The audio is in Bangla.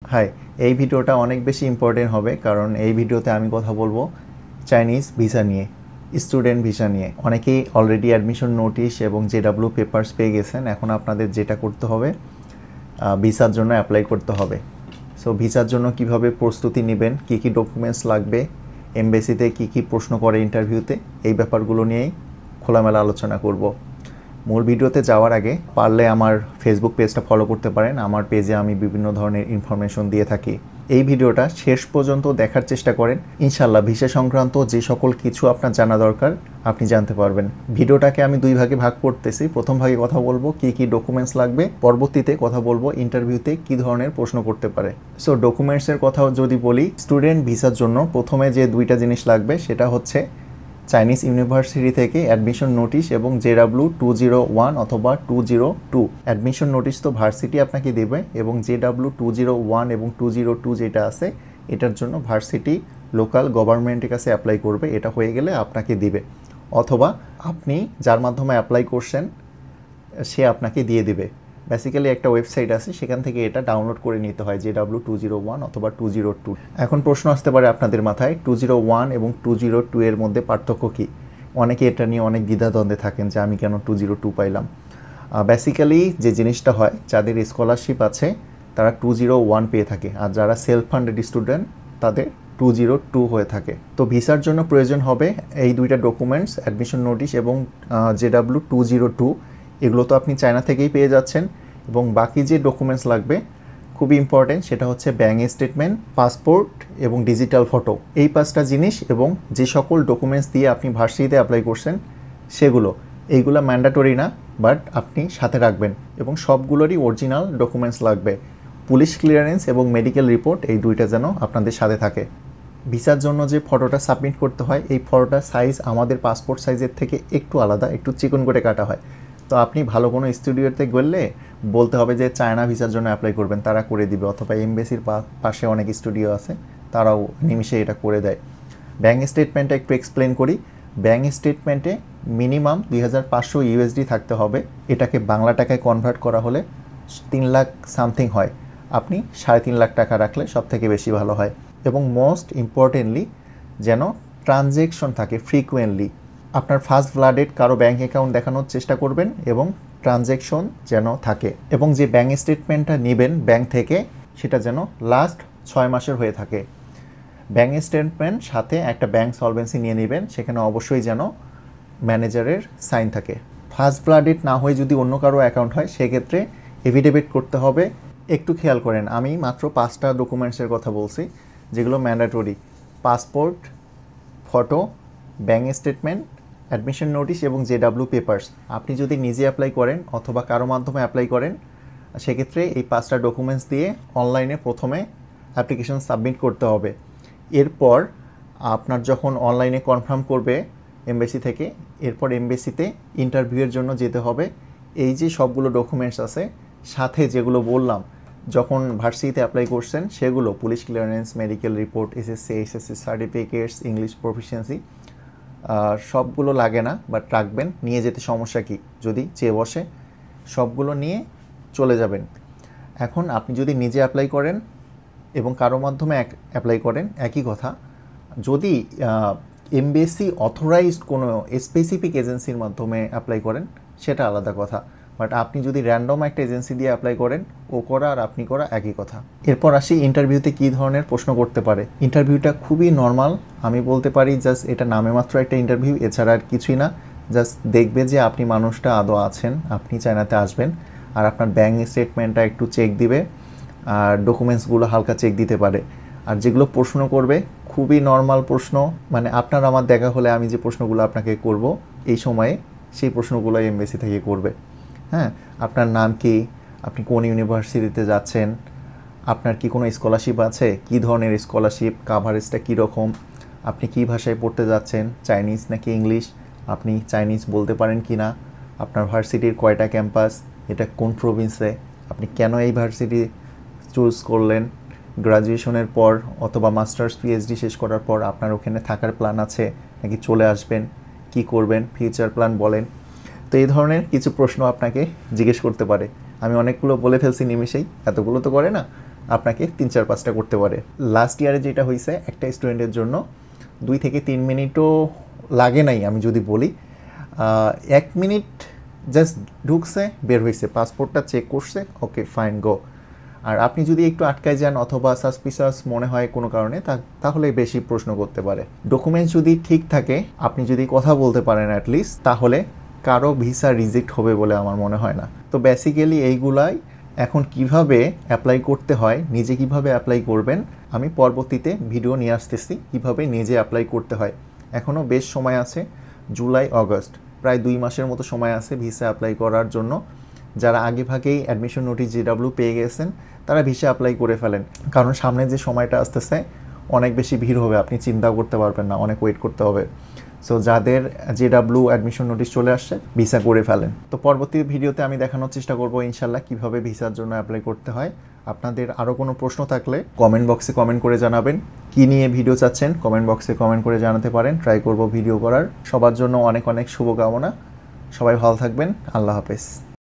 হাই, এই ভিডিওটা অনেক বেশি ইম্পর্টেন্ট হবে কারণ এই ভিডিওতে আমি কথা বলবো চাইনিজ ভিসা নিয়ে, স্টুডেন্ট ভিসা নিয়ে। অনেকেই অলরেডি অ্যাডমিশন নোটিশ এবং জেডাব্লিউ পেপারস পেয়ে গেছেন। এখন আপনাদের যেটা করতে হবে, ভিসার জন্য অ্যাপ্লাই করতে হবে। সো ভিসার জন্য কিভাবে প্রস্তুতি নেবেন, কী কী ডকুমেন্টস লাগবে, এমবেসিতে কী কী প্রশ্ন করে ইন্টারভিউতে, এই ব্যাপারগুলো নিয়েই খোলামেলা আলোচনা করব। মূল ভিডিওতে যাওয়ার আগে পারলে আমার ফেসবুক পেজটা ফলো করতে পারেন। আমার পেজে আমি বিভিন্ন ধরনের ইনফরমেশন দিয়ে থাকি। এই ভিডিওটা শেষ পর্যন্ত দেখার চেষ্টা করেন। ইনশাল্লাহ ভিসা সংক্রান্ত যে সকল কিছু আপনার জানা দরকার আপনি জানতে পারবেন। ভিডিওটাকে আমি দুই ভাগে ভাগ করতেছি। প্রথম ভাগে কথা বলবো কী কী ডকুমেন্টস লাগবে, পরবর্তীতে কথা বলবো ইন্টারভিউতে কী ধরনের প্রশ্ন করতে পারে। সো ডকুমেন্টসের কথা যদি বলি, স্টুডেন্ট ভিসার জন্য প্রথমে যে দুইটা জিনিস লাগবে সেটা হচ্ছে চাইনিজ ইউনিভার্সিটি থেকে অ্যাডমিশন নোটিশ এবং জেডাব্লিউ 201 অথবা 202। অ্যাডমিশন নোটিশ তো ভার্সিটি আপনাকে দেবে এবং জেডাব্লিউ 201 এবং 202 যেটা আছে এটার জন্য ভার্সিটি লোকাল গভর্নমেন্টের কাছে অ্যাপ্লাই করবে। এটা হয়ে গেলে আপনাকে দিবে, অথবা আপনি যার মাধ্যমে অ্যাপ্লাই করছেন সে আপনাকে দিয়ে দিবে। বেসিক্যালি একটা ওয়েবসাইট আছে, সেখান থেকে এটা ডাউনলোড করে নিতে হয়, জেডাব্লিউ 201 অথবা 202। এখন প্রশ্ন আসতে পারে আপনাদের মাথায়, 201 এবং 202 এর মধ্যে পার্থক্য কী? অনেকে এটা নিয়ে অনেক দ্বিধাদ্বন্দ্বে থাকেন যে আমি কেন 202 পাইলাম। বেসিক্যালি যে জিনিসটা হয়, যাদের স্কলারশিপ আছে তারা 201 পেয়ে থাকে, আর যারা সেলফ ফান্ডেড স্টুডেন্ট তাদের 202 হয়ে থাকে। তো ভিসার জন্য প্রয়োজন হবে এই দুইটা ডকুমেন্টস, অ্যাডমিশন নোটিশ এবং জেডাব্লিউ 202। এগুলো তো আপনি চায়না থেকেই পেয়ে যাচ্ছেন। এবং বাকি যে ডকুমেন্টস লাগবে খুবই ইম্পর্টেন্ট, সেটা হচ্ছে ব্যাঙ্ক স্টেটমেন্ট, পাসপোর্ট এবং ডিজিটাল ফটো। এই পাঁচটা জিনিস এবং যে সকল ডকুমেন্টস দিয়ে আপনি ভার্সিটিতে অ্যাপ্লাই করছেন সেগুলো, এইগুলো ম্যান্ডেটরি না, বাট আপনি সাথে রাখবেন এবং সবগুলোরই অরিজিনাল ডকুমেন্টস লাগবে। পুলিশ ক্লিয়ারেন্স এবং মেডিকেল রিপোর্ট, এই দুইটা যেন আপনাদের সাথে থাকে। ভিসার জন্য যে ফটোটা সাবমিট করতে হয়, এই ফটোটার সাইজ আমাদের পাসপোর্ট সাইজের থেকে একটু আলাদা, একটু চিকন করে কাটা হয়। তো আপনি ভালো কোনো স্টুডিওতে গেলে বলতে হবে যে চায়না ভিসার জন্য অ্যাপ্লাই করবেন, তারা করে দিবে, অথবা এমবেসির পাশে অনেক স্টুডিও আছে, তারাও নিমিশে এটা করে দেয়। ব্যাঙ্ক স্টেটমেন্টটা একটু এক্সপ্লেন করি। ব্যাঙ্ক স্টেটমেন্টে মিনিমাম 2500 ইউএসডি থাকতে হবে। এটাকে বাংলা টাকায় কনভার্ট করা হলে 3 লাখ সামথিং হয়। আপনি 3.5 লাখ টাকা রাখলে সব থেকে বেশি ভালো হয়। এবং মোস্ট ইম্পর্টেন্টলি যেন ট্রানজ্যাকশন থাকে ফ্রিকুয়েন্টলি। আপনার ফার্স্ট ব্লাডেড কারো ব্যাঙ্ক অ্যাকাউন্ট দেখানোর চেষ্টা করবেন এবং ট্রানজ্যাকশন যেন থাকে। এবং যে ব্যাঙ্ক স্টেটমেন্টটা নেবেন ব্যাঙ্ক থেকে, সেটা যেন লাস্ট 6 মাসের হয়ে থাকে। ব্যাঙ্ক স্টেটমেন্ট সাথে একটা ব্যাঙ্ক সলভেন্সি নিয়ে নেবেন, সেখানে অবশ্যই যেন ম্যানেজারের সাইন থাকে। ফার্স্ট ব্লাডেড না হয়ে যদি অন্য কারো অ্যাকাউন্ট হয় সেক্ষেত্রে এফিডেভিট করতে হবে। একটু খেয়াল করেন, আমি মাত্র 5টা ডকুমেন্টসের কথা বলছি যেগুলো mandatory: passport, photo, bank statement, admission notice এবং জেডাব্লিউ পেপারস। আপনি যদি নিজে অ্যাপ্লাই করেন অথবা কারো মাধ্যমে অ্যাপ্লাই করেন, সেক্ষেত্রে এই 5টা ডকুমেন্টস দিয়ে অনলাইনে প্রথমে অ্যাপ্লিকেশন সাবমিট করতে হবে। এরপর আপনার যখন অনলাইনে কনফার্ম করবে এমবেসি থেকে, এরপর এমবেসিতে ইন্টারভিউয়ের জন্য যেতে হবে। এই যে সবগুলো ডকুমেন্টস আছে সাথে যেগুলো বললাম, যখন ভার্সিটিতে অ্যাপ্লাই করছেন সেগুলো police clearance, medical report, SSC HSC certificates, English proficiency, সবগুলো লাগে না, বাট রাখবেন। নিয়ে যেতে সমস্যা কি, যদি চেয়ে বসে সবগুলো নিয়ে চলে যাবেন। এখন আপনি যদি নিজে অ্যাপ্লাই করেন এবং কারো মাধ্যমে অ্যাপ্লাই করেন, একই কথা। যদি এমবেসি অথরাইজড কোনো স্পেসিফিক এজেন্সির মাধ্যমে অ্যাপ্লাই করেন সেটা আলাদা কথা, বাট আপনি যদি র্যান্ডম একটা এজেন্সি দিয়ে অ্যাপ্লাই করেন, ও করা আর আপনি করা একই কথা। এরপর আসি ইন্টারভিউতে কী ধরনের প্রশ্ন করতে পারে। ইন্টারভিউটা খুবই নর্মাল, আমি বলতে পারি জাস্ট এটা নামে মাত্র একটা ইন্টারভিউ, এছাড়া আর কিছুই না। জাস্ট দেখবে যে আপনি মানুষটা আদৌ আছেন, আপনি চায়নাতে আসবেন, আর আপনার ব্যাঙ্ক স্টেটমেন্টটা একটু চেক দিবে, আর ডকুমেন্টসগুলো হালকা চেক দিতে পারে। আর যেগুলো প্রশ্ন করবে খুবই নর্মাল প্রশ্ন, মানে আপনার আমার দেখা হলে আমি যে প্রশ্নগুলো আপনাকে করব এই সময়ে, সেই প্রশ্নগুলো এমবেসি থেকে করবে। হ্যাঁ, আপনার নাম কি, আপনি কোন ইউনিভার্সিটিতে যাচ্ছেন, আপনার কি কোনো স্কলারশিপ আছে, কি ধরনের স্কলারশিপ, কাভারেজটা কীরকম, আপনি কি ভাষায় পড়তে যাচ্ছেন, চাইনিজ নাকি ইংলিশ, আপনি চাইনিজ বলতে পারেন কি না, আপনার ভার্সিটির কয়টা ক্যাম্পাস, এটা কোন প্রভিন্সে, আপনি কেন এই ভার্সিটি চুজ করলেন, গ্রাজুয়েশনের পর অথবা মাস্টার্স পিএইচডি শেষ করার পর আপনার ওখানে থাকার প্ল্যান আছে নাকি চলে আসবেন, কি করবেন, ফিউচার প্ল্যান বলেন। তো এই ধরনের কিছু প্রশ্ন আপনাকে জিজ্ঞেস করতে পারে। আমি অনেকগুলো বলে ফেলছি নিমিষেই, এতগুলো তো করে না, আপনাকে 3-4-5টা করতে পারে। লাস্ট ইয়ারে যেটা হয়েছে একটা স্টুডেন্টের জন্য 2 থেকে 3 মিনিটও লাগে নাই আমি যদি বলি, 1 মিনিট জাস্ট ঢুকছে বের হয়েছে, পাসপোর্টটা চেক করছে, ওকে ফাইন গো। আর আপনি যদি একটু আটকায় যান অথবা সাসপিশাস মনে হয় কোনো কারণে, তাহলে বেশি প্রশ্ন করতে পারে। ডকুমেন্টস যদি ঠিক থাকে, আপনি যদি কথা বলতে পারেন অ্যাটলিস্ট, তাহলে কারো ভিসা রিজেক্ট হবে বলে আমার মনে হয় না। তো বেসিক্যালি এইগুলাই এখন কিভাবে অ্যাপ্লাই করতে হয়, নিজে কিভাবে অ্যাপ্লাই করবেন, আমি পরবর্তীতে ভিডিও নিয়ে আসতেছি কিভাবে নিজে অ্যাপ্লাই করতে হয়। এখনও বেশ সময় আছে, জুলাই আগস্ট প্রায় 2 মাসের মতো সময় আছে ভিসা অ্যাপ্লাই করার জন্য। যারা আগে ভাগেই অ্যাডমিশন নোটিশ জেডাব্লিউ পেয়ে গেছেন তারা ভিসা অ্যাপ্লাই করে ফেলেন, কারণ সামনে যে সময়টা আসতেছে অনেক বেশি ভিড় হবে, আপনি চিন্তা করতে পারবেন না, অনেক ওয়েট করতে হবে। সো যাদের জেডাব্লিউ অ্যাডমিশন নোটিশ চলে আসছে ভিসা করে ফেলেন। তো পরবর্তী ভিডিওতে আমি দেখানোর চেষ্টা করব ইনশাল্লাহ কীভাবে ভিসার জন্য অ্যাপ্লাই করতে হয়। আপনাদের আরও কোনো প্রশ্ন থাকলে কমেন্ট বক্সে কমেন্ট করে জানাবেন। কী নিয়ে ভিডিও চাচ্ছেন কমেন্ট বক্সে কমেন্ট করে জানাতে পারেন, ট্রাই করব ভিডিও করার। সবার জন্য অনেক অনেক শুভকামনা। সবাই ভালো থাকবেন, আল্লাহ হাফেজ।